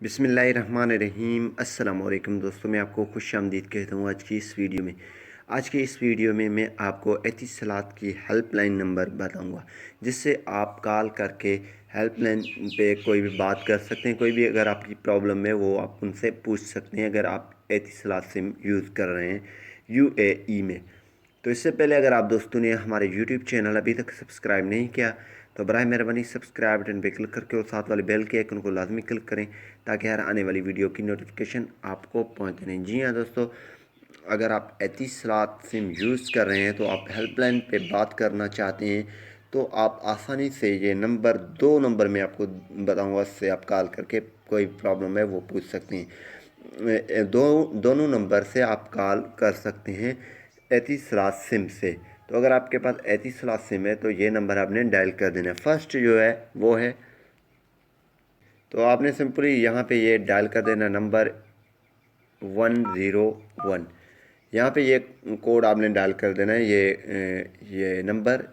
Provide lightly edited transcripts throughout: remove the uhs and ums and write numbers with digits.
बिस्मिल्लाहिर्रहमानिर्रहीम। अस्सलाम वालेकुम दोस्तों, मैं आपको खुश आमदीद कहता हूँ आज की इस वीडियो में मैं आपको एतिसलात की हेल्पलाइन नंबर बताऊँगा, जिससे आप कॉल करके हेल्पलाइन पे कोई भी बात कर सकते हैं। कोई भी अगर आपकी प्रॉब्लम है वो आप उनसे पूछ सकते हैं, अगर आप एतिसलात सिम यूज़ कर रहे हैं यूएई में। तो इससे पहले अगर आप दोस्तों ने हमारे यूट्यूब चैनल अभी तक सब्सक्राइब नहीं किया तो बराए मेहरबानी सब्सक्राइब बटन पर क्लिक करके और साथ वाले बेल के आइकन को लाजमी क्लिक करें, ताकि हर आने वाली वीडियो की नोटिफिकेशन आपको पहुंचते रहें। जी हाँ दोस्तों, अगर आप एतिसलात सिम यूज़ कर रहे हैं तो आप हेल्पलाइन पे बात करना चाहते हैं तो आप आसानी से ये दो नंबर में आपको बताऊंगा, इससे आप कॉल करके कोई प्रॉब्लम है वो पूछ सकते हैं। दोनों नंबर से आप कॉल कर सकते हैं एतिसलात सिम से। तो अगर आपके पास एतिसलात सिम है तो ये नंबर आपने डायल कर देना है। फर्स्ट जो है वो है, तो आपने सिंपली यहाँ पे ये डायल कर देना नंबर 101। यहाँ पे ये कोड आपने डायल कर देना है, ये नंबर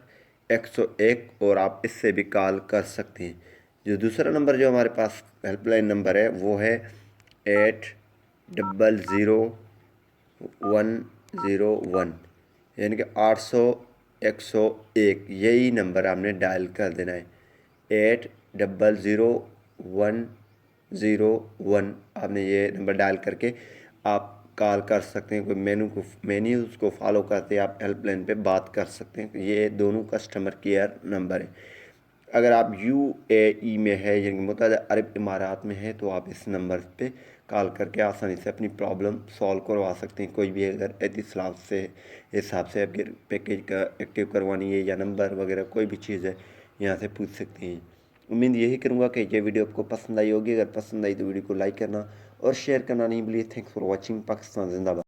101, और आप इससे भी कॉल कर सकते हैं। जो दूसरा नंबर जो हमारे पास हेल्पलाइन नंबर है वो है 800-101, यानी कि 800-101। यही नंबर आपने डायल कर देना है, 800-101। आपने ये नंबर डायल करके आप कॉल कर सकते हैं। कोई मेन्यूज़ को फॉलो करते आप हेल्पलाइन पे बात कर सकते हैं। ये दोनों कस्टमर केयर नंबर है। अगर आप यूएई में है यानी मुत्तहदा अरब इमारात में है तो आप इस नंबर पे कॉल करके आसानी से अपनी प्रॉब्लम सॉल्व करवा सकते हैं। कोई भी अगर एतिसलात से हिसाब से आपके पैकेज का एक्टिव करवानी है या नंबर वगैरह कोई भी चीज़ है, यहाँ से पूछ सकते हैं। उम्मीद यही करूँगा कि ये वीडियो आपको पसंद आई होगी। अगर पसंद आई तो वीडियो को लाइक करना और शेयर करना नहीं भूलिए। Thanks for watching. पाकिस्तान जिंदाबाद।